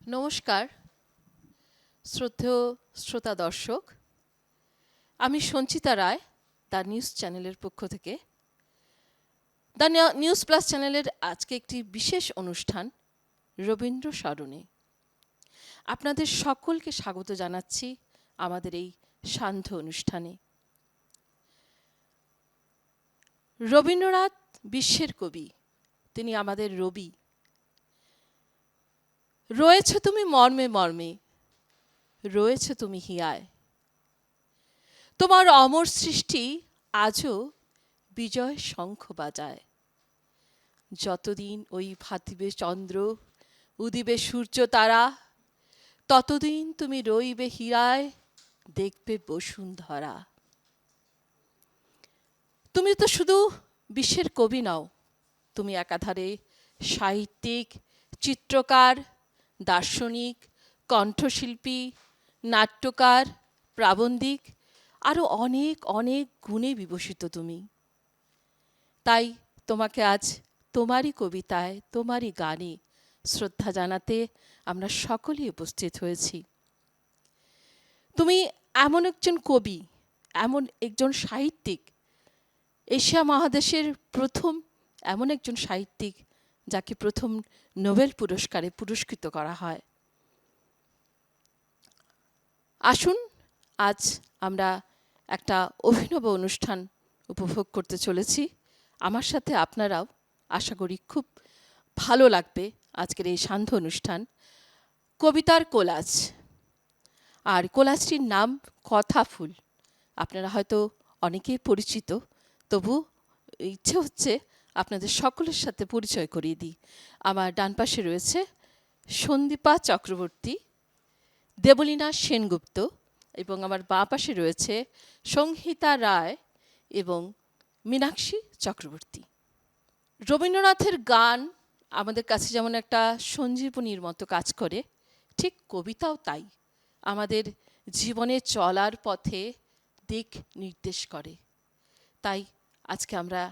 নমস্কার শ্রদ্ধেয় শ্রোতা দর্শক, আমি সঞ্চিতা রায় দ্য নিউজ চ্যানেলের পক্ষ থেকে দ্য নিউজ প্লাস চ্যানেলের আজকে একটি বিশেষ অনুষ্ঠান রবীন্দ্র স্মরণে আপনাদের সকলকে স্বাগত জানাচ্ছি আমাদের এই সান্ধ্য অনুষ্ঠানে। রবীন্দ্রনাথ বিশ্বের কবি, তিনি আমাদের রবি। রয়েছ তুমি মর্মে মর্মে, রয়েছ তুমি হিয়ায়, তোমার অমর সৃষ্টি আজও বিজয় শঙ্খ বাজায়। যতদিন ওই ভাতিবে চন্দ্র, উদিবে সূর্য তারা, ততদিন তুমি রইবে হীরায়, দেখবে বসুন্ধরা। তুমি তো শুধু বিশ্বের কবি নও, তুমি একাধারে সাহিত্যিক, চিত্রকার, দার্শনিক, কণ্ঠশিল্পী, নাট্যকার, প্রাবন্ধিক, আরও অনেক অনেক গুণে বিভূষিত তুমি। তাই তোমাকে আজ তোমারই কবিতায়, তোমারই গানে শ্রদ্ধা জানাতে আমরা সকলেই উপস্থিত হয়েছি। তুমি এমন একজন কবি, এমন একজন সাহিত্যিক, এশিয়া মহাদেশের প্রথম এমন একজন সাহিত্যিক যাকে প্রথম নোবেল পুরস্কারে পুরস্কৃত করা হয়। আসুন আজ আমরা একটা অভিনব অনুষ্ঠান উপভোগ করতে চলেছি। আমার সাথে আপনারাও আশা করি খুব ভালো লাগবে আজকের এই সান্ধ্য অনুষ্ঠান। কবিতার কোলাজ, আর কোলাজটির নাম কথা ফুল। আপনারা হয়তো অনেকেই পরিচিত, তবু ইচ্ছে হচ্ছে আপনাদের সকলের সাথে পরিচয় করিয়ে দিই। আমার ডান পাশে রয়েছে সন্দীপা চক্রবর্তী, দেবলীনা সেনগুপ্ত, এবং আমার বাঁ পাশে রয়েছে সংহিতা রায় এবং মীনাক্ষী চক্রবর্তী। রবীন্দ্রনাথের গান আমাদের কাছে যেমন একটা সঞ্জীবনীর মতো কাজ করে, ঠিক কবিতাও তাই, আমাদের জীবনে চলার পথে দিক নির্দেশ করে। তাই আজকে আমরা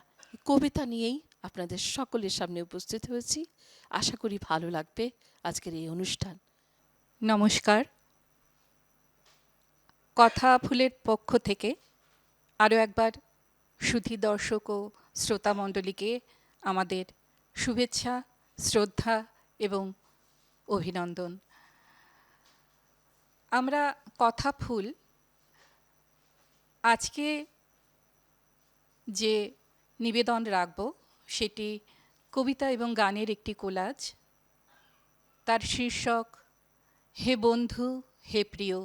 কবিতা নিয়েই আপনাদের সকলের সামনে উপস্থিত হয়েছি। আশা করি ভালো লাগবে আজকের এই অনুষ্ঠান। নমস্কার। কথা ফুলের পক্ষ থেকে আরও একবার সুধী দর্শক ও শ্রোতামণ্ডলীকে আমাদের শুভেচ্ছা, শ্রদ্ধা এবং অভিনন্দন। আমরা কথা ফুল আজকে যে নিবেদন রাখব সেটি কবিতা এবং গানের একটি কোলাজ। তার শীর্ষক হে বন্ধু হে প্রিয়।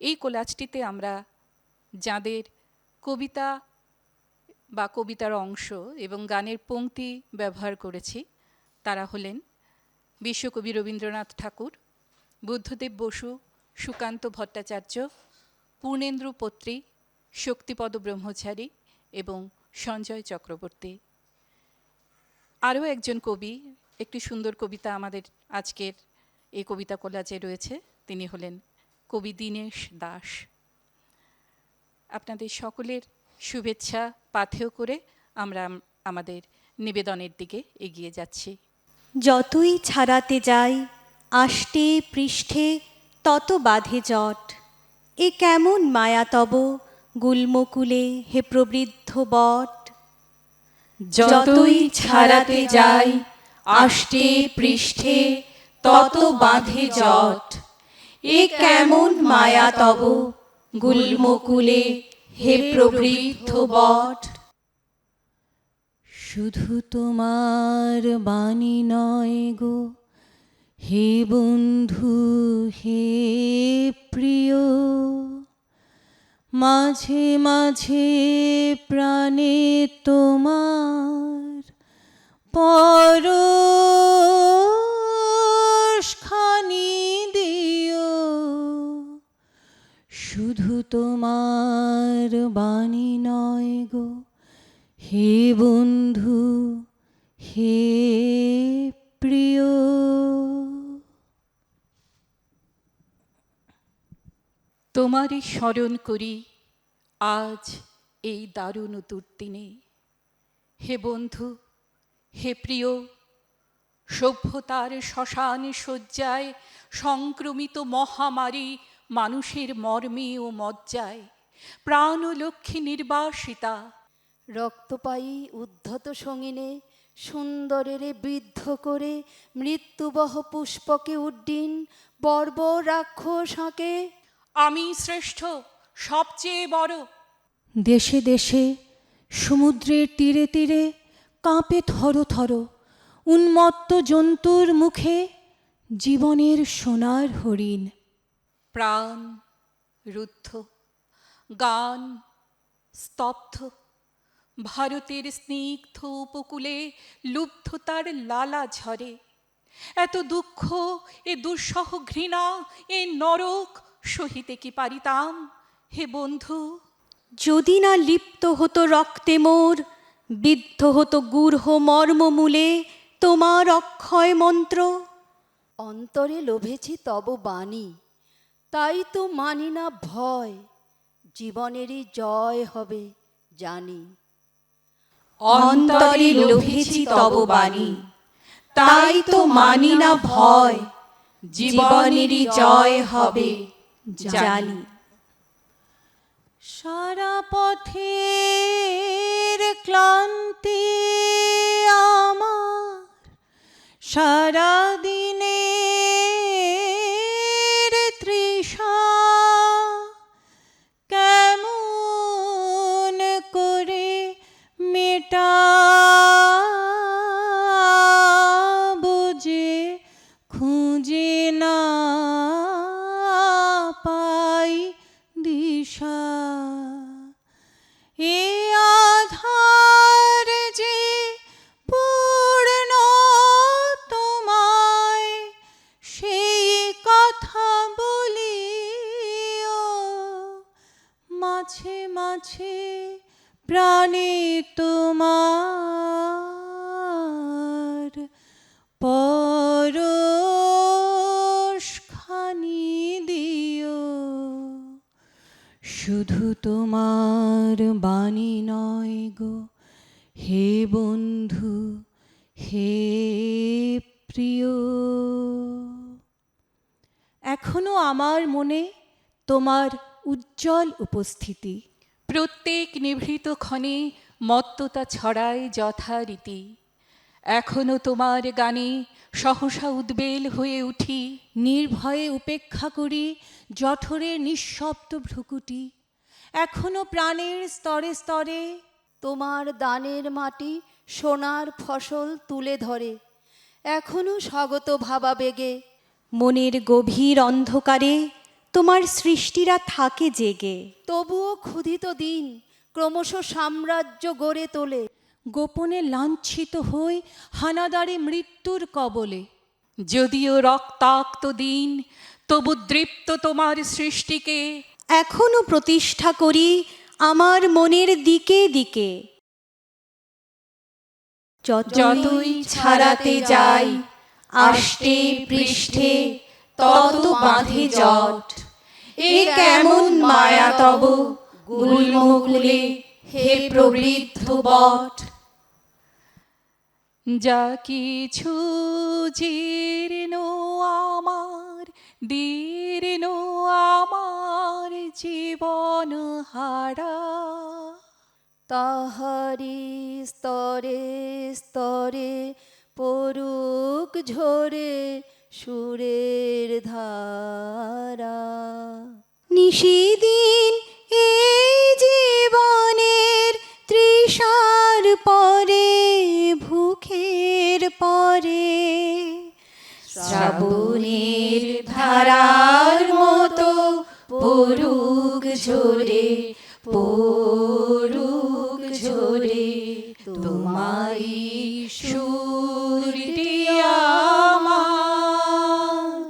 এই কোলাজটিতে আমরা যাদের কবিতা বা কবিতার অংশ এবং গানের পংক্তি ব্যবহার করেছি তারা হলেন বিশ্বকবি রবীন্দ্রনাথ ঠাকুর, বুদ্ধদেব বসু, সুকান্ত ভট্টাচার্য, পূর্ণেন্দু পত্রী, শক্তিপদ ব্রহ্মচারী এবং সঞ্জয় চক্রবর্তী। আরও একজন কবি, একটি সুন্দর কবিতা আমাদের আজকের এই কবিতা কোলাজে রয়েছে, তিনি হলেন কবি দীনেশ দাস। আপনাদের সকলের শুভেচ্ছা পাথেয় করে আমরা আমাদের নিবেদনের দিকে এগিয়ে যাচ্ছি। যতই ছাড়াতে যাই আষ্টে পৃষ্ঠে তত বাঁধে জট, এ কেমন মায়া তব গুল্মকুলে হে প্রবৃদ্ধ বট। যতই ছাড়াতে যাই আষ্টে পৃষ্ঠে তত বাঁধে জট, এ কেমন মায়া তব গুল্মকুলে হে প্রবৃদ্ধ বট। শুধু তোমার বাণী নয় গো হে বন্ধু হে প্রিয়, মাঝে মাঝে প্রাণে তোমার পরশখানি দিও। শুধু তোমার বাণী নয় গো হে বন্ধু হে প্রিয়। তোমারই স্মরণ করি আজ এই দারুণ দুর্দিনে, হে বন্ধু হে প্রিয়। সভ্যতার শ্মশান শয্যায় সংক্রমিত মহামারী মানুষের মর্মে ও মজ্জায়, প্রাণ ও লক্ষ্মী নির্বাসিতা। রক্তপায়ী উদ্ধত সঙ্গিনে সুন্দরেরে বিদ্ধ করে মৃত্যুবহ পুষ্পকে উড্ডিন বর্বর রাক্ষস হাঁকে। আমি শ্রেষ্ঠ, সবচেয়ে বড়। দেশে দেশে সমুদ্রের তীরে তীরে কাঁপে থর থর উন্মত্ত জন্তুর মুখে জীবনের সোনার হরিণ। প্রাণ রুদ্ধ, গান স্তব্ধ, ভারতের স্নিগ্ধ উপকূলে লুব্ধতার লালা ঝরে। এত দুঃখ, এ দুঃসহ ঘৃণা, এ নরক সহিতে কি পারিতাম হে বন্ধু? যদি না লিপ্ত হতো রক্তে মোর, বিদ্ধ হতো গূঢ় মর্মমূলে তোমার অক্ষয় মন্ত্র। অন্তরে লোভেছি তব বাণী, তাই তো মানি না ভয়, জীবনেরই জয় হবে জানি। অন্তরে লোভেছি তব বাণী, তাই তো মানি না ভয়, জীবনেরই জয় হবে জানি। সারা পথের ক্লান্তি আমার, সারা দিনের তৃষা, কেমন করে মেটাবো যে খুঁজে না পাই দিশা। এ আধার যে পূর্ণ তোমায়, সেই কথা বলিও মাঝে মাঝে প্রাণে তোমার পরশখানি দিও। শুধু তোমার বাণী নয় গো হে বন্ধু, হে প্রিয়। এখনো আমার মনে তোমার উজ্জ্বল উপস্থিতি। প্রত্যেক নিভৃত ক্ষণে মত্ততা ছড়ায় যথারীতি। এখনো তোমার গানে সহসা উদ্বেল হয়ে উঠি। নির্ভয়ে উপেক্ষা করি জঠরের নিঃশব্দ ভ্রুকুটি। এখনো প্রাণের স্তরে স্তরে তোমার দানের মাটি সোনার ফসল তুলে ধরে, এখনো স্বাগত ভাবাবেগে। মনের গভীর অন্ধকারে তোমার সৃষ্টিরা থাকে জেগে। তবুও ক্ষুধিত দিন ক্রমশ সাম্রাজ্য গড়ে তোলে। গোপনে লাঞ্ছিত হই হানাদারে মৃত্যুর কবলে। যদিও রক্তাক্ত দিন, তবু দৃপ্ত তোমার সৃষ্টিকে। এখনো প্রতিষ্ঠা করি আমার মনের দিকে দিকে। যতই ছাড়াতে যাই আষ্টে পৃষ্ঠে তত বাঁধে জট। এ কেমন মায়া তব গুল্মকুলে হে প্রবৃদ্ধ বট। যা কিছু জীর্ণ আমার, দীর্ণ আমার জীবন হারা। তাহারি স্তরে স্তরে পড়ুক ঝরে সুরের ধারা। নিশিদিন এই জীবনের তৃষার পরে ভুখের পরে শ্রাবণের ধারার মতো পড়ুক ঝরে পড়ুক ঝরে তোমায় সুরটি আমার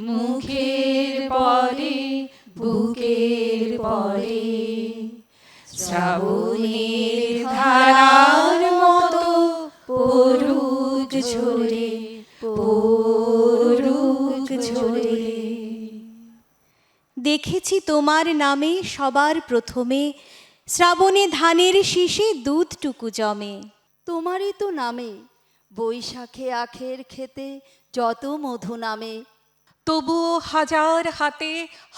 মুখের পরে বুকের পরে শ্রাবণের ধারার মতো পড়ুক ঝরে পড়ুক ঝরে। দেখেছি তোমার নামে সবার প্রথমে শ্রাবণে ধানের শীষে দুধটুকু জমে। তোমারই তো নামে বৈশাখে আখের খেতে যত মধু নামে, তবুও হাজার হাতে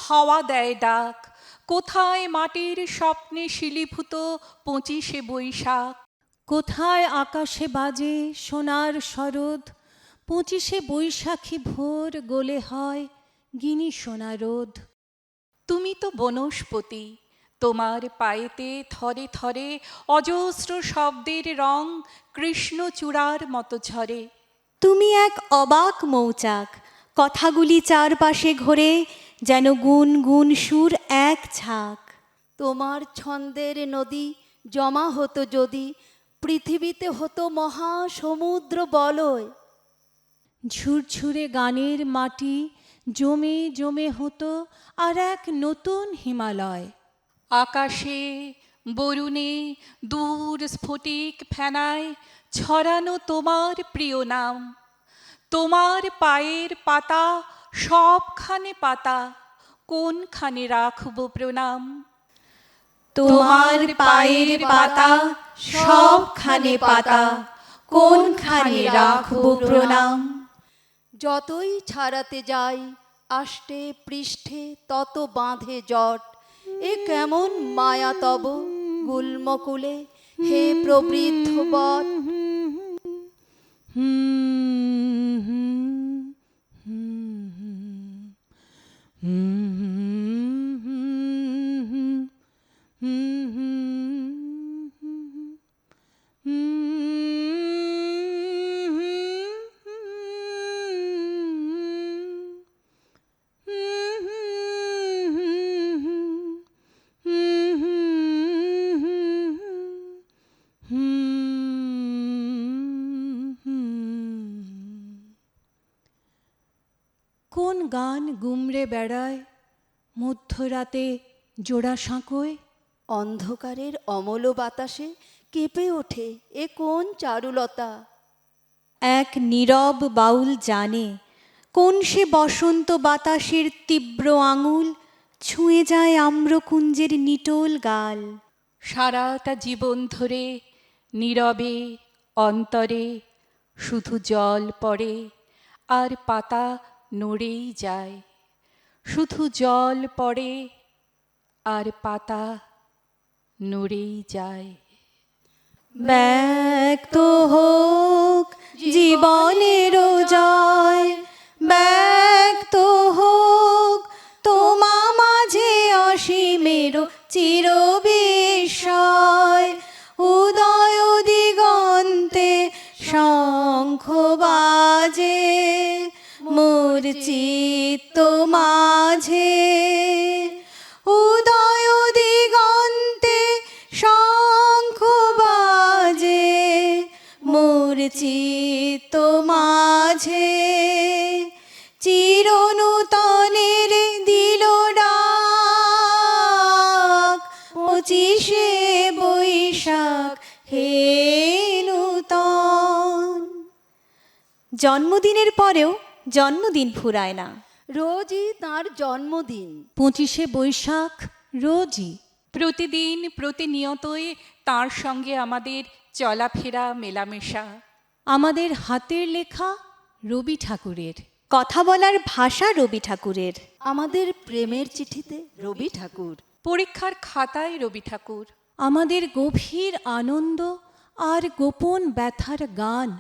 হাওয়া দেয় ডাক, কোথায় মাটির স্বপ্নে শিলীভূত 25শে বৈশাখ। কোথায় আকাশে বাজে সোনার শরৎ, 25শে বৈশাখী ভোর গোলে হয় গিনি সোনারোদ। তুমি তো বনস্পতি, তোমার পায়েতে থরে থরে অজস্র শব্দের রং কৃষ্ণচূড়ার মতো ঝরে। তুমি এক অবাক মৌচাক, কথাগুলি চারপাশে ঘোরে, যেন গুন গুন সুর এক ঝাঁক। তোমার ছন্দের নদী জমা হতো যদি, পৃথিবীতে হতো মহা সমুদ্র বলয়। ঝুরঝুরে গানের মাটি জমে জমে হতো আর এক নতুন হিমালয়। আকাশে বরুণে দূর স্ফটিক ফেনায় ছড়ানো তোমার প্রিয় নাম, তোমার পায়ের পাতা সবখানে পাতা, কোনখানে রাখব প্রণাম। তোমার পায়ের পাতা সবখানে পাতা, কোনখানে রাখবো প্রণাম। যতই ছাড়াতে যাই আষ্টে পৃষ্ঠে তত বাঁধে জট, এ কেমন মায়া তব গুল্মকুলে হে প্রবৃদ্ধ বট। কোন গান গুমরে বেড়ায় মধ্যরাতে জোড়া সাঁকোয়? অন্ধকারের অমল বাতাসে কেঁপে ওঠে এ কোন চারুলতা। এক নীরব বাউল জানে, কোন সে বসন্ত বাতাসের তীব্র আঙুল ছুঁয়ে যায় আম্রকুঞ্জের নিটোল গাল। সারাটা জীবন ধরে নীরবে অন্তরে শুধু জল পড়ে আর পাতা নড়েই যায়, শুধু জল পড়ে আর পাতা নড়েই যায়। ব্যক্ত হোক জীবনের জয়, ব্যক্ত হোক তোমা মাঝে অসীমের চির বিস্ময়। উদয় দিগন্তে শঙ্খ বাজে মোর চিত্ত মাঝে, উদয় দিগন্তে শঙ্খ বাজে মোর চিত্ত মাঝে। চিরনূতনের দিল ডাক 25শে বৈশাখ হে নূতন। জন্মদিনের পরেও জন্মদিন ফুরায় না। রোজই তার জন্মদিন, 25শে বৈশাখ রোজই। প্রতিদিন প্রতিনিয়তই তার সঙ্গে আমাদের চলাফেরা মেলামেশা। আমাদের হাতের লেখা রবি ঠাকুরের, কথা বলার ভাষা রবি ঠাকুরের। আমাদের প্রেমের চিঠিতে রবি ঠাকুর, পরীক্ষার খাতায় রবি ঠাকুর। আমাদের গভীর আনন্দ আর গোপন ব্যথার গান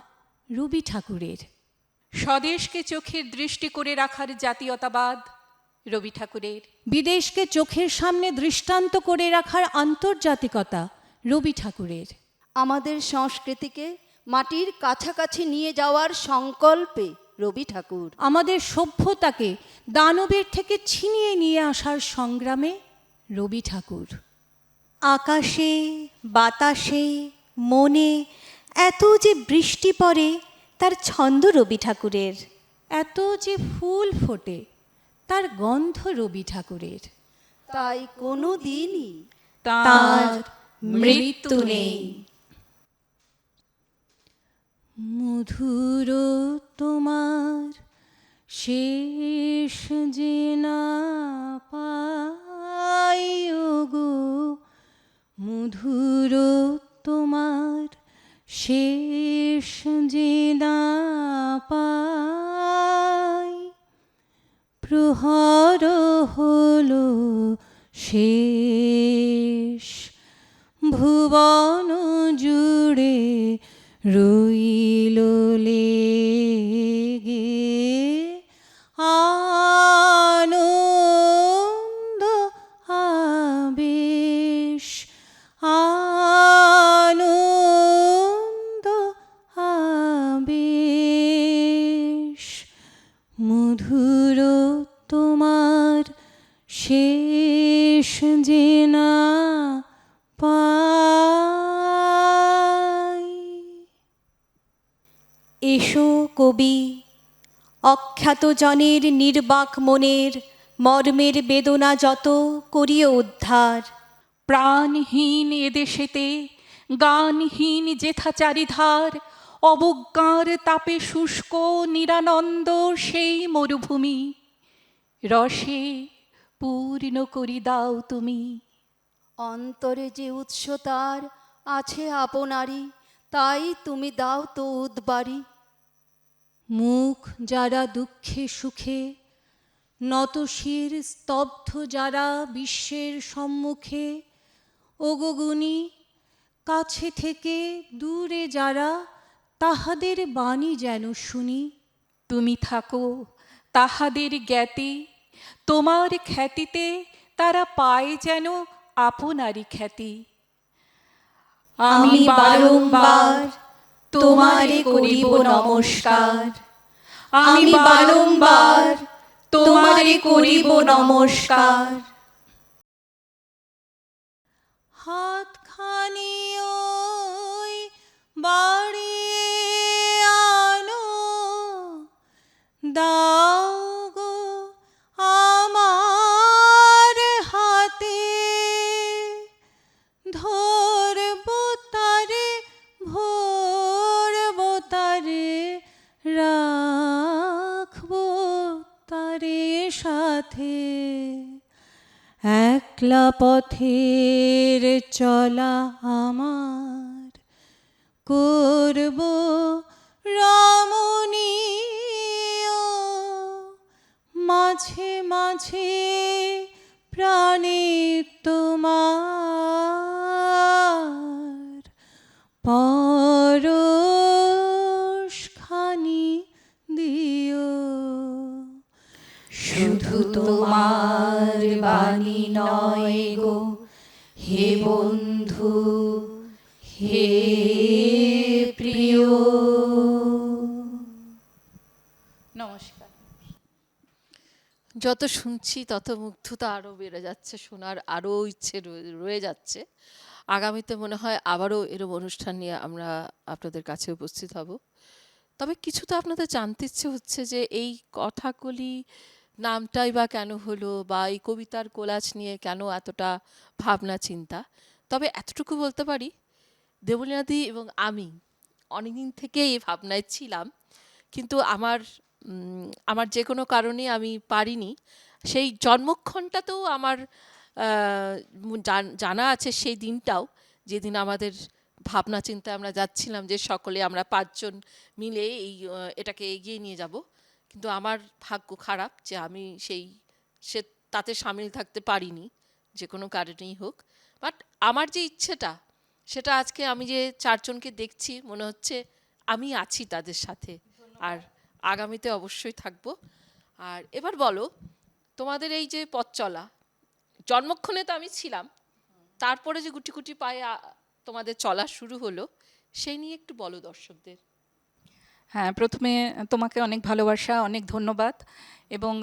রবি ঠাকুরের। স্বদেশকে চোখের দৃষ্টি করে রাখার জাতীয়তাবাদ রবি ঠাকুরের। বিদেশকে চোখের সামনে দৃষ্টান্ত করে রাখার আন্তর্জাতিকতা রবি ঠাকুরের। আমাদের সংস্কৃতিকে মাটির কাছাকাছি নিয়ে যাওয়ার সংকল্পে রবি ঠাকুর, আমাদের সভ্যতাকে দানবের থেকে ছিনিয়ে নিয়ে আসার সংগ্রামে রবি ঠাকুর। আকাশে বাতাসে মনে এত যে বৃষ্টি পড়ে তার ছন্দ রবি ঠাকুরের। এত যে ফুল ফোটে তার গন্ধ রবি ঠাকুরের। তাই কোনো দিনই তার মৃত্যু নেই। মধুর তোমার শেষ যে না পাই গো, মধুর তোমার শেষ যে প্রহর হলো শেষ, ভুবন জুড়ে রইল লেগে আনন্দ আবেশ, আনন্দ আবেশ। মধুর তোমার শেষ যে না পাই। এসো কবি, অখ্যাত জনের নির্বাক মনের মর্মের বেদনা যত করিও উদ্ধার। প্রাণহীন এদেশেতে গানহীন যেথা চারিধার, অবজ্ঞার তাপে শুষ্ক নিরানন্দ সেই মরুভূমি, রসে পূর্ণ করি দাও তুমি। অন্তরে যে উৎস তার আছে আপনারই, তাই তুমি দাও তো উদ্বারি। মুখ যারা দুঃখে সুখে, নতশির স্তব্ধ যারা বিশ্বের সম্মুখে, ওগো গুণী, কাছে থেকে দূরে যারা তাহাদের বাণী যেন শুনি। তুমি থাকো তাহাদের জ্ঞাতি, তোমার খ্যাতিতে তারা পায় যেন আপনারই খ্যাতি। আমি বারংবার তোমারে করিব নমস্কার, আমি বারংবার তোমারে করিব নমস্কার। হাতখানি ওই বাড়িয়ে আনো, দাও গো আমার হাতে, ধরব তারে ভরব তারে, রাখব তারে সাথে। একলা পথের চলা আমার করব রমণীয়, মাঝে মাঝে প্রাণে তোমার পরশখানি দিও। শুধু তোমার বাণী নয় গো হে বন্ধু, হে প্রিয়। নমস্কার। যত শুনছি তত মুগ্ধতা আরও বেড়ে যাচ্ছে, শোনার আরও ইচ্ছে রয়ে যাচ্ছে। আগামীতে মনে হয় আবারও এরকম অনুষ্ঠান নিয়ে আমরা আপনাদের কাছে উপস্থিত হব। তবে কিছু তো আপনাদের জানতে ইচ্ছে হচ্ছে যে এই কথাকলি নামটাই বা কেন হলো, বা এই কবিতার কোলাজ নিয়ে কেন এতটা ভাবনা চিন্তা। তবে এতটুকু বলতে পারি, দেবলীনাদি এবং আমি অনেকদিন থেকেই এই ভাবনায় ছিলাম, কিন্তু আমার যে কোনো কারণে আমি পারিনি। সেই জন্মক্ষণটাতেও আমার জানা আছে সেই দিনটাও, যেদিন আমাদের ভাবনা চিন্তায় আমরা যাচ্ছিলাম যে সকলে আমরা 5 জন মিলে এটাকে এগিয়ে নিয়ে যাব। কিন্তু আমার ভাগ্য খারাপ যে আমি তাতে সামিল থাকতে পারিনি, যে কোনো কারণেই হোক। বাট আমার যে ইচ্ছেটা, সেটা আজকে আমি যে 4 জনকে দেখছি, মনে হচ্ছে আমি আছি তাদের সাথে, আর আগামীতে অবশ্যই থাকবো। আর এবার বলো, তোমাদের এই যে পথ চলা, জন্মক্ষণে তো আমি ছিলাম, তারপরে যে গুটি গুটি পায়ে তোমাদের চলা শুরু হলো, সেই নিয়ে একটু বলো দর্শকদের। হ্যাঁ, প্রথমে তোমাকে অনেক ভালোবাসা, অনেক ধন্যবাদ। এবং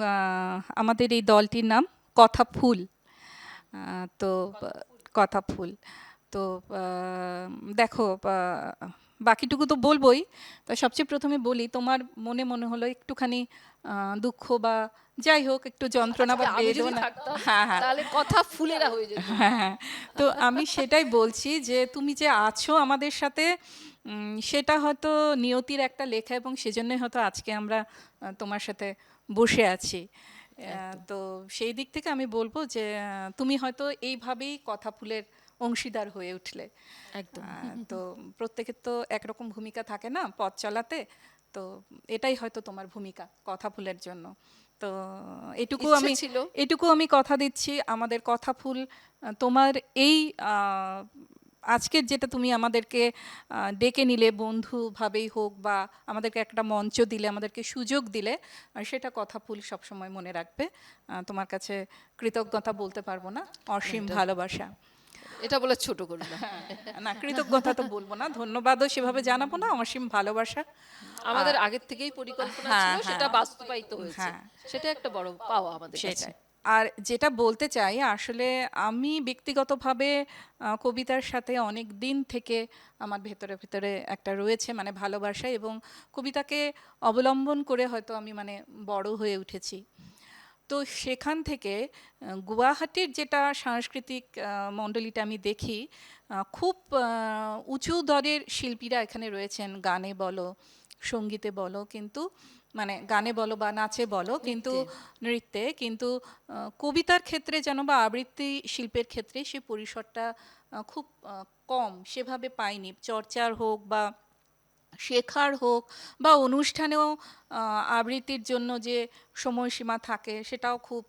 আমাদের এই দলটির নাম কথা ফুল। তো কথা ফুল তো দেখো, বাকিটুকু তো বলবোই। তো সবচেয়ে প্রথমে বলি, তোমার মনে হলো একটুখানি দুঃখ বা যাই হোক একটু যন্ত্রণা বা বেদনা। হ্যাঁ হ্যাঁ, তাহলে কথা ফুলেরা হয়ে যেত। হ্যাঁ, তো আমি সেটাই বলছি যে তুমি যে আছো আমাদের সাথে, সেটা হয়তো নিয়তির একটা লেখা, এবং সেজন্যই হয়তো আজকে আমরা তোমার সাথে বসে আছি। তো সেই দিক থেকে আমি বলবো যে তুমি হয়তো এইভাবেই কথা ফুলের অংশীদার হয়ে উঠলে। একদম। তো প্রত্যেকের তো একরকম ভূমিকা থাকে না পথ চলাতে, তো এটাই হয়তো তোমার ভূমিকা কথা ফুলের জন্য। তো এটুকু ইচ্ছে আমি ছিল। এটুকু আমি কথা দিচ্ছি, আমাদের কথা ফুল তোমার এই আজকের যেটা তুমি আমাদেরকে ডেকে নিলে, বন্ধুভাবেই হোক বা আমাদেরকে একটা মঞ্চ দিলে, আমাদেরকে সুযোগ দিলে, সেটা কথা ফুল সবসময় মনে রাখবে। তোমার কাছে কৃতজ্ঞতা বলতে পারবো না, অসীম ভালোবাসা। এটা বলে ছোট করো না। না, কৃতজ্ঞতা তো বলবো না, ধন্যবাদও সেভাবে জানাবো না, অসীম ভালোবাসা। আমাদের আগের থেকেই পরিকল্পনা হ্যাঁ, ছিল, হ্যাঁ। সেটা বাস্তবায়িত হয়েছে। হ্যাঁ। সেটা একটা বড় পাওয়া আমাদের কাছে। সেটাই। আর যেটা বলতে চাই, আসলে আমি ব্যক্তিগতভাবে কবিতার সাথে অনেক দিন থেকে আমার ভেতরে ভেতরে একটা রয়েছে, মানে ভালোবাসা, এবং কবিতাকে অবলম্বন করে হয়তো আমি মানে বড় হয়ে উঠেছি। তো সেখান থেকে গুয়াহাটির যেটা সাংস্কৃতিক মণ্ডলীটা আমি দেখি, খুব উঁচু দরের শিল্পীরা এখানে রয়েছেন, গানে বলো, সঙ্গীতে বলো, কিন্তু মানে গানে বলো বা নাচে বলো, কিন্তু নৃত্যে, কিন্তু কবিতার ক্ষেত্রে যেন বা আবৃত্তি শিল্পের ক্ষেত্রে সে পরিসরটা খুব কম, সেভাবে পাইনি। চর্চার হোক বা শেখার হোক বা অনুষ্ঠানেও আবৃত্তির জন্য যে সময়সীমা থাকে সেটাও খুব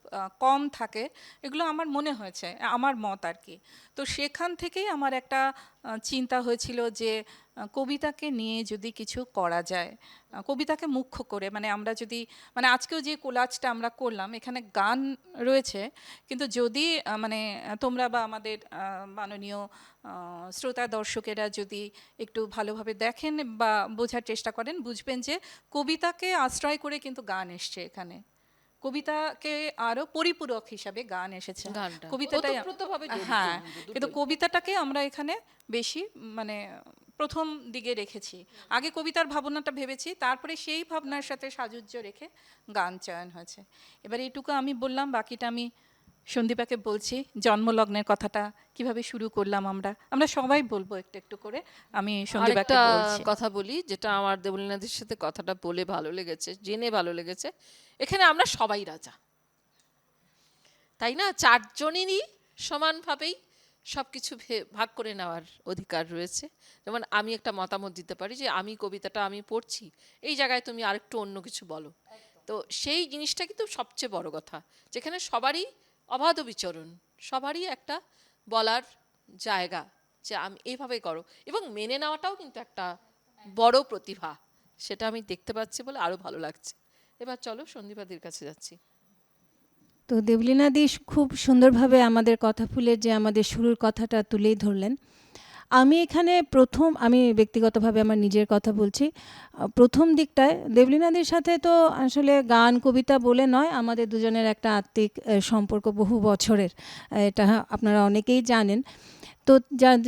কম থাকে, এগুলো আমার মনে হয়েছে, আমার মত আর কি। তো সেখান থেকেই আমার একটা চিন্তা হয়েছিল যে কবিতাকে নিয়ে যদি কিছু করা যায়, কবিতাকে মুখ্য করে, মানে আমরা যদি, মানে আজকেও যে কোলাজটা আমরা করলাম এখানে গান রয়েছে, কিন্তু যদি মানে তোমরা বা আমাদের মাননীয় শ্রোতা দর্শকেরা যদি একটু ভালোভাবে দেখেন বা বোঝার চেষ্টা করেন, বুঝবেন যে কবিতাকে আশ্রয় করে কিন্তু গান এসছে এখানে, কবিতাকে আরো পরিপূরক হিসাবে গান এসেছে। গানটা কবিতাটাই, ওতপ্রোতভাবে জড়িত হ্যাঁ, দুটোই। কিন্তু কবিতাটাকে আমরা এখানে বেশি মানে প্রথম দিকে রেখেছি। আগে কবিতার ভাবনাটা ভেবেছি, তারপরে সেই ভাবনার সাথে সাযুজ্য রেখে গান চয়ন হয়েছে। এবার এইটুকু আমি বললাম, বাকিটা আমি সন্দীপাকে বলছি, জন্মলগ্নের কথাটা কিভাবে শুরু করলাম আমরা আমরা সবাই বলবো একটু একটু করে। আমি সন্দীপাকে আরেকটা বলছি। কথা বলি, যেটা আমার দেবলীনাদির সাথে কথাটা বলে ভালো লেগেছে, জেনে ভালো লেগেছে। এখানে আমরা সবাই রাজা, তাই না? চারজনেরই সমানভাবেই সবকিছু ভাগ করে নেওয়ার অধিকার রয়েছে। যেমন আমি একটা মতামত দিতে পারি যে আমি কবিতাটা আমি পড়ছি, এই জায়গায় তুমি আরেকটু অন্য কিছু বলো। তো সেই জিনিসটা কিন্তু সবচেয়ে বড় কথা, যেখানে সবারই অবাধ বিচরণ, সবারই একটা বলার জায়গা, যে আমি এইভাবে করো, এবং মেনে নেওয়াটাও কিন্তু একটা বড় প্রতিভা। সেটা আমি দেখতে পাচ্ছি বলে আরো ভালো লাগছে। এবার চলো সন্দীপাদির কাছে যাচ্ছি। তো দেবলীনাদি খুব সুন্দরভাবে আমাদের কথা ফুলের যে আমাদের শুরুর কথাটা তুলেই ধরলেন। আমি এখানে আমি ব্যক্তিগতভাবে আমার নিজের কথা বলছি। প্রথম দিকটায় দেবলীনাদির সাথে তো আসলে গান কবিতা বলে নয়, আমাদের দুজনের একটা আত্মিক সম্পর্ক বহু বছরের, এটা আপনারা অনেকেই জানেন। তো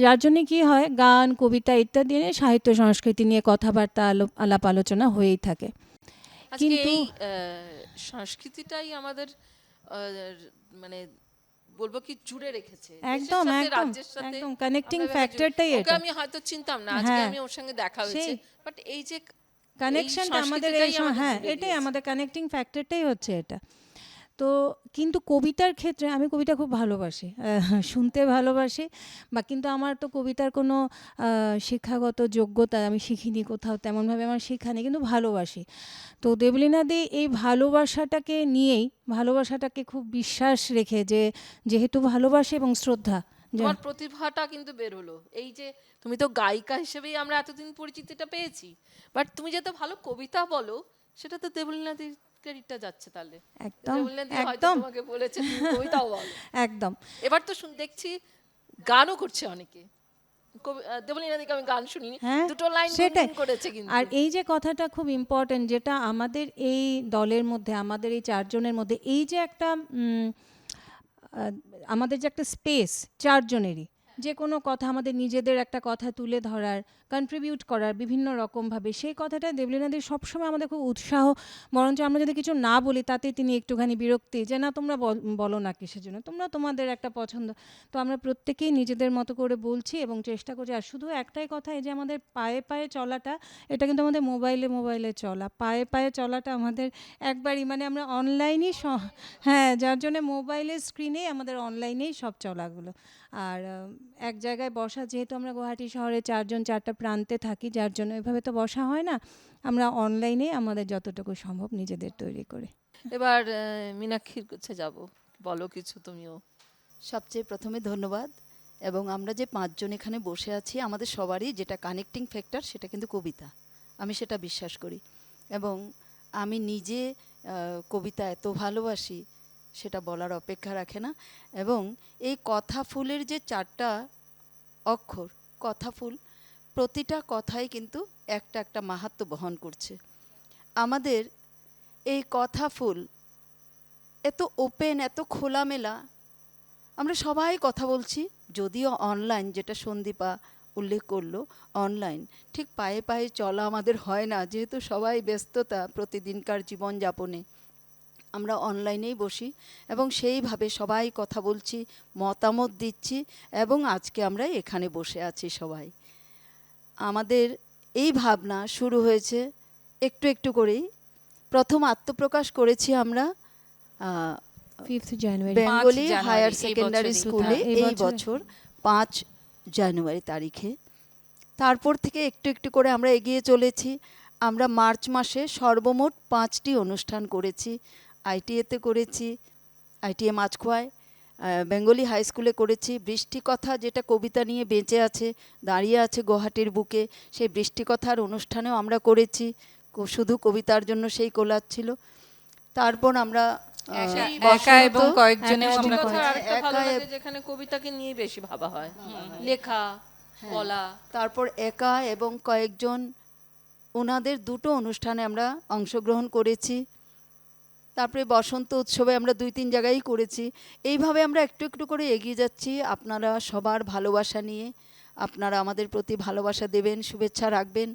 যার জন্যে কী হয়, গান কবিতা ইত্যাদি নিয়ে, সাহিত্য সংস্কৃতি নিয়ে কথাবার্তা আলাপ আলোচনা হয়েই থাকে। আজকে কিন্তু এই সংস্কৃতিটাই আমাদের মানে বলবো কি জুড়ে রেখেছে দেশের একদম, সাথে, একদম, রাজ্যের সাথে। একদম connecting আমরা factor টাই ওকে এটা। আমি হয়তো চিনতাম না, আজকে হ্যাঁ। আমি ওর সঙ্গে দেখা হয়েছে, সেই বাট এই যে কানেকশনটা আমাদের এই হ্যাঁ, এটাই আমাদের কানেক্টিং ফ্যাক্টরটাই হচ্ছে এটা। তো কিন্তু কবিতার ক্ষেত্রে আমি কবিতা খুব ভালোবাসি, শুনতে ভালোবাসি, বা কিন্তু আমার তো কবিতার কোনো শিক্ষাগত যোগ্যতা আমি শিখিনি কোথাও, তেমনভাবে আমার শিক্ষা নেই, কিন্তু ভালোবাসি। তো দেবলীনাদি এই ভালোবাসাটাকে নিয়েই, ভালোবাসাটাকে খুব বিশ্বাস রেখে, যে যেহেতু ভালোবাসে এবং শ্রদ্ধা, তোমার প্রতিভাটা কিন্তু বের হলো। এই যে তুমি তো গায়িকা হিসেবেই আমরা এতদিন পরিচিতিটা পেয়েছি, বাট তুমি যে তো ভালো কবিতা বলো, সেটা তো দেবলীনাদির ক্রেডিটটা যাচ্ছে তাহলে। একদম, দেবলীনাদি হয়তো একদম, তোমাকে বলেছে তুমি কবিতাও বলো। একদম। এবার তো দেখছি গানও করছে অনেকে। দেবলীনাদিকে আমি গান শুনিনি, হ্যাঁ, দুটো লাইন সেটাই। গুনগুন করেছে কিন্তু। আর এই যে কথাটা খুব ইম্পর্ট্যান্ট, যেটা আমাদের এই দলের মধ্যে, আমাদের এই চারজনের মধ্যে, এই যে একটা আমাদের যে একটা স্পেস চারজনেরই, যে কোনো কথা, আমাদের নিজেদের একটা কথা তুলে ধরার, কন্ট্রিবিউট করার বিভিন্ন রকমভাবে, সেই কথাটা দেবলীনাদির সবসময় আমাদের খুব উৎসাহ। বরঞ্চ আমরা যদি কিছু না বলি তাতে তিনি একটুখানি বিরক্তি, যে না তোমরা বলো না কিসের জন্য, তোমরা তোমাদের একটা পছন্দ। তো আমরা প্রত্যেকেই নিজেদের মতো করে বলছি এবং চেষ্টা করছি। আর শুধু একটাই কথা, এই যে আমাদের পায়ে পায়ে চলাটা, এটা কিন্তু আমাদের মোবাইলে মোবাইলে চলা, পায়ে পায়ে চলাটা আমাদের একবারই, মানে আমরা অনলাইনেই, হ্যাঁ, যার জন্য মোবাইলের স্ক্রিনেই আমাদের অনলাইনেই সব চলাগুলো। আর এক জায়গায় বসা, যেহেতু আমরা গুয়াহাটি শহরে চারজন চারটা প্রান্তে থাকি, যার জন্য এভাবে তো বসা হয় না। আমরা অনলাইনে আমাদের যতটুকু সম্ভব নিজেদের তৈরি করি। এবার মীনাক্ষীর কাছে যাব, বলো কিছু তুমিও। সবচেয়ে প্রথমে ধন্যবাদ। এবং আমরা যে পাঁচজন এখানে বসে আছি, আমাদের সবারই যেটা কানেক্টিং ফ্যাক্টর সেটা কিন্তু কবিতা, আমি সেটা বিশ্বাস করি। এবং আমি নিজে কবিতা এত ভালোবাসি সেটা বলার অপেক্ষা রাখে না। এবং এই কথা ফুলের যে 4টা অক্ষর, কথা ফুল, প্রতিটা কথাই কিন্তু একটা একটা মাহাত্ম্য বহন করছে। আমাদের এই কথা ফুল এত ওপেন, এত খোলামেলা, আমরা সবাই কথা বলছি। যদিও অনলাইন, যেটা সন্দীপা উল্লেখ করলো, অনলাইন ঠিক পায়ে পায়ে চলা আমাদের হয় না, যেহেতু সবাই ব্যস্ততা প্রতিদিনকার জীবনযাপনে। আমরা অনলাইনেই বসি এবং সেইভাবে সবাই কথা বলছি, মতামত দিচ্ছি, এবং আজকে আমরা এখানে বসে আছি সবাই। আমাদের এই ভাবনা শুরু হয়েছে একটু একটু করেই। প্রথম আত্মপ্রকাশ করেছি আমরা 5th জানুয়ারি বেঙ্গলি জানুয়ারি, হায়ার এই সেকেন্ডারি বছরই। স্কুলে এই এই বছর। বছর 5 জানুয়ারি তারিখে। তারপর থেকে একটু একটু করে আমরা এগিয়ে চলেছি। আমরা মার্চ মাসে সর্বমোট 5টি অনুষ্ঠান করেছি। আইটিএতে করেছি, আইটিএ মাছখোয়ায়, বেঙ্গলি হাই স্কুলে করেছি। বৃষ্টি কথা, যেটা কবিতা নিয়ে বেঁচে আছে, দাঁড়িয়ে আছে গুয়াহাটির বুকে, সেই বৃষ্টি কথার অনুষ্ঠানেও আমরা করেছি। শুধু কবিতার জন্য সেই কোলাচ্ছিল। তারপর আমরা একা এবং কয়েকজনেও একা আমরা এবং করেছি। আরেকটা ভালো একা লাগে যেখানে কবিতাকে নিয়ে বেশি ভাবা হয়, লেখা বলা। তারপর একা এবং কয়েকজন, ওনাদের 2টো অনুষ্ঠানে আমরা অংশগ্রহণ করেছি। তারপরে বসন্ত উৎসবে আমরা 2-3 জায়গায় করেছি। এইভাবে আমরা একটু একটু করে এগিয়ে যাচ্ছি। আপনারা সবার ভালোবাসা নিয়ে, আপনারা আমাদের প্রতি ভালোবাসা দেবেন, শুভেচ্ছা রাখবেন।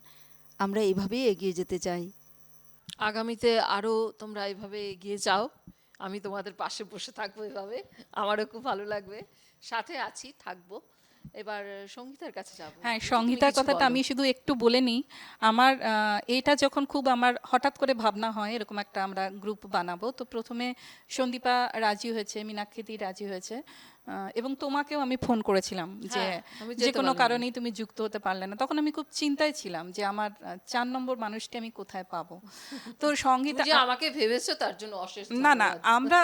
আমরা এইভাবেই এগিয়ে যেতে চাই। আগামীতে আরো তোমরা এইভাবে এগিয়ে যাও, আমি তোমাদের পাশে বসে থাকবো এভাবে, আমারও খুব ভালো লাগবে, সাথে আছি, থাকবো। এবার সঙ্গীতার কাছে যাবো। হ্যাঁ, তুমি সংগীতার কিছু কথাটা বলো। আমি শুধু একটু বলে নিই। আমার এটা যখন খুব আমার হঠাৎ করে ভাবনা হয় এরকম একটা আমরা গ্রুপ বানাবো, তো প্রথমে সন্দীপা রাজি হয়েছে, মীনাক্ষী রাজি হয়েছে, এবং তোমাকেও আমি ফোন করেছিলাম যে হ্যাঁ, আমি যে যেতে কোনো পারিনি। কারণেই তুমি যুক্ত হতে পারলে না। তখন আমি খুব চিন্তায় ছিলাম যে আমার 4 নম্বর মানুষটি আমি কোথায় পাবো। তো তুমি সংগীতা, যে আমাকে ভেবেছো তার জন্য অশেষ না না, ধন্যবাদ। আমরা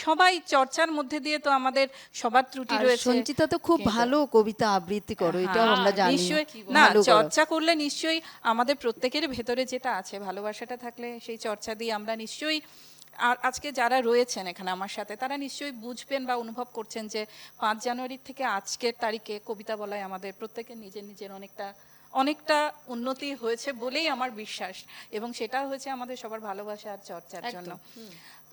সবাই চর্চার মধ্যে দিয়ে তো আমাদের সবার ত্রুটি আর রয়েছে। সঞ্চিতা তো খুব কিন্তু- ভালো কবিতা আবৃত্তি করো, এটাও হ্যাঁ, আমরা জানি। নিশ্চয়ই। কি না, ভালো করো। চর্চা করলে নিশ্চয়ই আমাদের প্রত্যেকের ভেতরে যেটা আছে, ভালোবাসাটা থাকলে সেই চর্চা দিয়ে আমরা নিশ্চয়ই, আর আজকে যারা রয়েছেন এখানে আমার সাথে তারা নিশ্চয়ই বুঝবেন বা অনুভব করছেন যে 5 জানুয়ারি থেকে আজকের তারিখে কবিতা বলায় আমাদের প্রত্যেকের নিজের নিজের অনেকটা অনেকটা উন্নতি হয়েছে বলেই আমার বিশ্বাস, এবং সেটা হয়েছে আমাদের সবার ভালোবাসা আর চর্চার জন্য।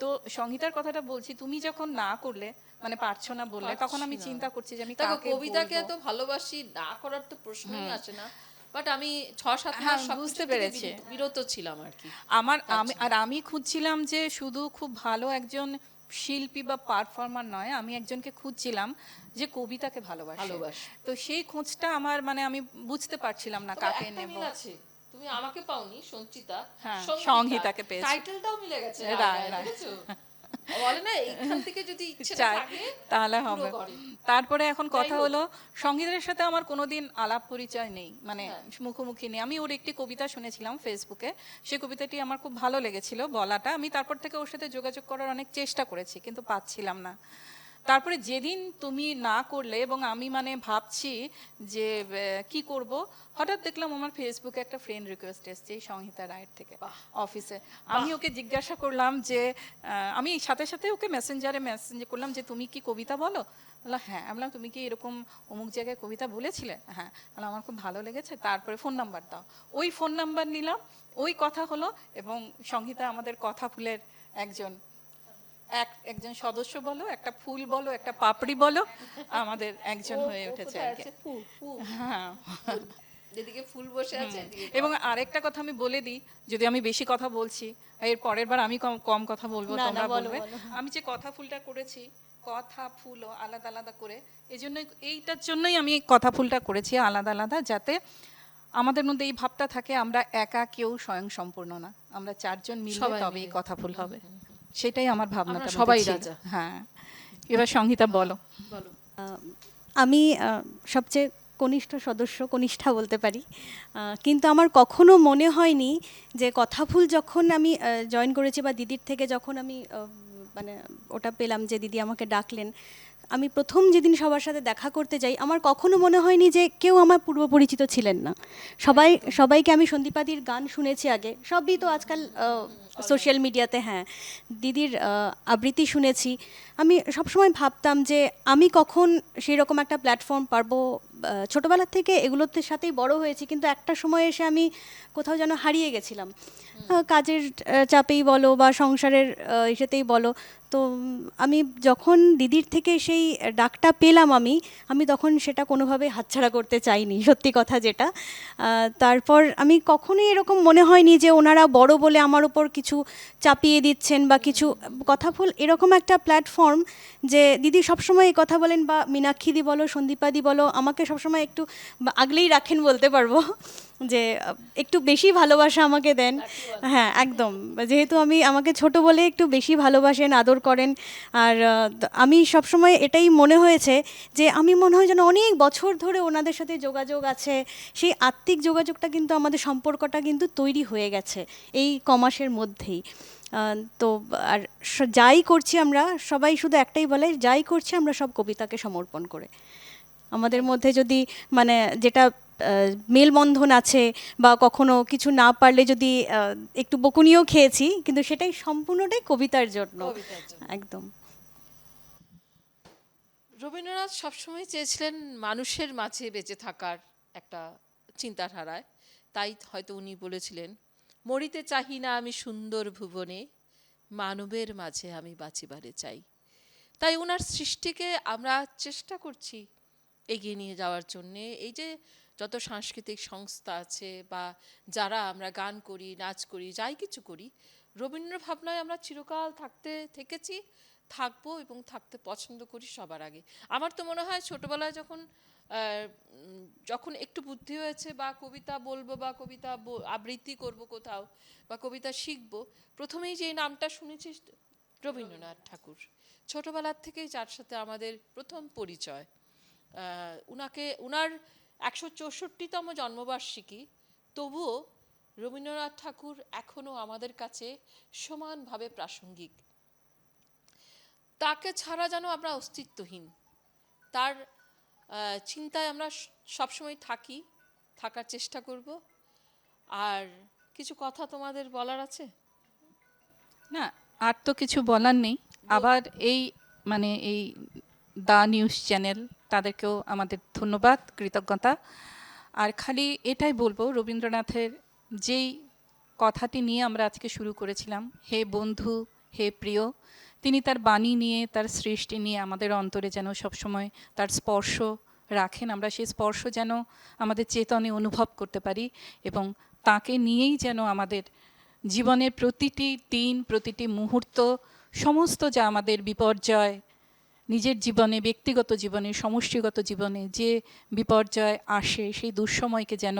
তো সংগীতার কথাটা বলছি, তুমি যখন না করলে, মানে পারছো না বললে, তখন আমি চিন্তা করছি যে আমি দেখো, কাকে কবিতাকে বলবো। তো ভালোবাসি, না করার তো প্রশ্নই আসে না, বাট আমি 6-7 হ্যাঁ, মাস সব বুঝতে কিছু থেকে পেরেছি। বিরত ছিলাম আর কি। আমি খুঁজছিলাম যে শুধু খুব ভালো একজন শিল্পী বা পারফর্মার নয়, আমি একজনকে খুঁজছিলাম যে কবিতাকে ভালোবাসে। তো সেই খোঁজটা আমার, মানে আমি বুঝতে পারছিলাম না তবে কাকে একটা নেব। মিল আছে, তুমি আমাকে পাওনি সঞ্চিতা, হ্যাঁ, সঙ্গীতা। সংগীতাকে পেয়েছি। টাইটেলটাও মিলে গেছে, রায়, রায়, রায়। দেখেছো? বলে না, এইখান থেকে যদি ইচ্ছে চাই, থাকে তাহলে পুরো হবে। করে। তারপরে এখন যাই কথা হোক। হলো, সঙ্গীতের সাথে আমার কোনোদিন আলাপ পরিচয় নেই, মানে হ্যাঁ। মুখোমুখি নেই। আমি ওর একটি কবিতা শুনেছিলাম ফেসবুকে, সেই কবিতাটি আমার খুব ভালো লেগেছিল বলাটা। আমি তারপর থেকে ওর সাথে যোগাযোগ করার অনেক চেষ্টা করেছি, কিন্তু পাচ্ছিলাম না। তারপরে যেদিন তুমি না করলে এবং আমি মানে ভাবছি যে কি করব, হঠাৎ দেখলাম আমার ফেসবুকে একটা ফ্রেন্ড রিকোয়েস্ট এসেছে এই সংহিতা রায়ের থেকে, অফিসে। আমি ওকে জিজ্ঞাসা করলাম যে আমি সাথে সাথে ওকে মেসেঞ্জারে মেসেঞ্জ করলাম যে তুমি কি কবিতা বলো? বললো হ্যাঁ। আমি বললাম তুমি কি এরকম অমুক জায়গায় কবিতা বলেছিলে? হ্যাঁ। বললাম আমার খুব ভালো লেগেছে, তারপরে ফোন নাম্বার দাও। ওই ফোন নাম্বার নিলাম, ওই কথা হলো, এবং সংহিতা আমাদের কথা ফুলের একজন সদস্য বলো, একটা ফুল বলো, একটা পাপড়ি বলো, আমাদের একজন হয়ে উঠেছে আর কি। হ্যাঁ। যেদিকে ফুল বসে আছে এদিকে এবং আরেকটা কথা আমি বলে দিই, যদি আমি বেশি কথা বলছি, এর পরের বার আমি কম কথা বলবো, তোমরা বলবে। আমি যে কথা ফুলটা করেছি, কথা ফুলও আলাদা আলাদা করে, এইটার জন্যই আমি কথা ফুলটা করেছি আলাদা আলাদা, যাতে আমাদের মধ্যে এই ভাবটা থাকে আমরা একা কেউ স্বয়ং সম্পূর্ণ না, আমরা 4 জন মিলে সবাই তবে এই মিলে। কথা ফুল হবে। সেটাই আমার ভাবনাটা আমরা সবাই মধ্যে ছিল। রাজা। হ্যাঁ, এবার সংহিতা বলো। বলো। আমি সবচেয়ে কনিষ্ঠ সদস্য, কনিষ্ঠা বলতে পারি। কিন্তু আমার কখনো মনে হয়নি যে কথাফুল যখন আমি জয়েন করেছি বা দিদির থেকে যখন আমি মানে ওটা পেলাম যে দিদি আমাকে ডাকলেন, আমি প্রথম যেদিন সবার সাথে দেখা করতে যাই, আমার কখনো মনে হয়নি যে কেউ আমার পূর্ব পরিচিত ছিলেন না। সবাইকে আমি সন্দীপাদির গান শুনেছি আগে, সবই তো আজকাল সোশ্যাল মিডিয়াতে। হ্যাঁ, দিদির আবৃত্তি শুনেছি। আমি সবসময় ভাবতাম যে আমি কখন সেই রকম একটা প্ল্যাটফর্ম পারবো। ছোটোবেলার থেকে এগুলোতে সাথেই বড় হয়েছি, কিন্তু একটা সময় এসে আমি কোথাও যেন হারিয়ে গেছিলাম, কাজের চাপেই বলো বা সংসারের ইসেতেই বলো। তো আমি যখন দিদির থেকে সেই ডাকটা পেলাম, আমি তখন সেটা কোনোভাবে হাতছাড়া করতে চাইনি, সত্যি কথা যেটা। তারপর আমি কখনোই এরকম মনে হয়নি যে ওনারা বড় বলে আমার ওপর কিছু চাপিয়ে দিচ্ছেন বা কিছু। কথাফুল এরকম একটা প্ল্যাটফর্ম যে দিদি সবসময় এই কথা বলেন, বা মীনাক্ষীদি বলো, সন্দীপাদি বলো, আমাকে সবসময় একটু আগলেই রাখেন বলতে পারবো, যে একটু বেশি ভালোবাসা আমাকে দেন। হ্যাঁ, একদম। যেহেতু আমাকে ছোট বলে একটু বেশি ভালোবাসেন, আদর করেন। আর আমি সবসময় এটাই মনে হয়েছে যে আমি মনে হয় যেন অনেক বছর ধরে ওনাদের সাথে যোগাযোগ আছে। সেই আত্মিক যোগাযোগটা কিন্তু আমাদের সম্পর্কটা কিন্তু তৈরি হয়ে গেছে এই কমাসের মধ্যেই। তো আর যাই করছি আমরা সবাই শুধু একটাই বলে, যাই করছি আমরা সব কবিতাকে সমর্পণ করে। আমাদের মধ্যে যদি মানে যেটা মেলবন্ধন আছে বা কখনো কিছু না পারলে যদি একটু বকুনিও খেয়েছি, কিন্তু সেটাই সম্পূর্ণটাই কবিতার জন্য। একদম। রবীন্দ্রনাথ সবসময় চেয়েছিলেন মানুষের মাঝে বেঁচে থাকার একটা চিন্তাধারায়। তাই হয়তো উনি বলেছিলেন, মরিতে চাহি না আমি সুন্দর ভুবনে, মানবের মাঝে আমি বাঁচিবারে চাই। তাই ওনার সৃষ্টিকে আমরা চেষ্টা করছি এগিয়ে নিয়ে যাওয়ার জন্যে। এই যে যত সাংস্কৃতিক সংস্থা আছে বা যারা আমরা গান করি, নাচ করি, যাই কিছু করি, রবীন্দ্র ভাবনায় আমরা চিরকাল থেকেছি, থাকবো এবং থাকতে পছন্দ করি সবার আগে। আমার তো মনে হয় ছোটবেলায় যখন একটু বুদ্ধি হয়েছে বা কবিতা বলবো বা কবিতা আবৃত্তি করব কোথাও বা কবিতা শিখবো, প্রথমেই যে নামটা শুনেছি রবীন্দ্রনাথ ঠাকুর। ছোটবেলার থেকেই যার সাথে আমাদের প্রথম পরিচয়। ওনার 164তম জন্মবার্ষিকী, তবুও রবীন্দ্রনাথ ঠাকুর এখনো আমাদের কাছে সমানভাবে প্রাসঙ্গিক। তাকে ছাড়া যেন আমরা অস্তিত্বহীন। তার চিন্তায় আমরা সবসময় থাকার চেষ্টা করব। আর কিছু কথা তোমাদের বলার আছে? না, আর তো কিছু বলার নেই। আবার এই দ্য নিউজ চ্যানেল, তাদেরকেও আমাদের ধন্যবাদ, কৃতজ্ঞতা। আর খালি এটাই বলবো, রবীন্দ্রনাথের যেই কথাটি নিয়ে আমরা আজকে শুরু করেছিলাম, হে বন্ধু, হে প্রিয়, তিনি তার বাণী নিয়ে, তার সৃষ্টি নিয়ে আমাদের অন্তরে যেন সবসময় তার স্পর্শ রাখেন। আমরা সেই স্পর্শ যেন আমাদের চেতনে অনুভব করতে পারি, এবং তাকে নিয়েই যেন আমাদের জীবনের প্রতিটি দিন, প্রতিটি মুহূর্ত, সমস্ত যা আমাদের বিপর্যয়, নিজের জীবনে, ব্যক্তিগত জীবনে, সমষ্টিগত জীবনে যে বিপর্যয় আসে, সেই দুঃসময়কে যেন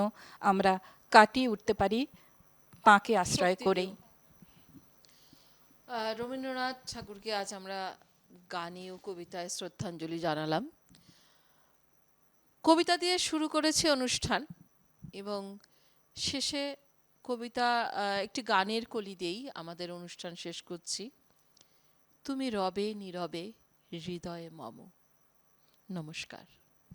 আমরা কাটিয়ে উঠতে পারি তাঁকে আশ্রয় করেই। রবীন্দ্রনাথ ঠাকুরকে আজ আমরা গানে ও কবিতায় শ্রদ্ধাঞ্জলি জানালাম। কবিতা দিয়ে শুরু করেছি অনুষ্ঠান এবং শেষে কবিতা একটি গানের কলি দিয়েই আমাদের অনুষ্ঠান শেষ করছি। তুমি রবে নীরবে হৃদয়ে মম। নমস্কার।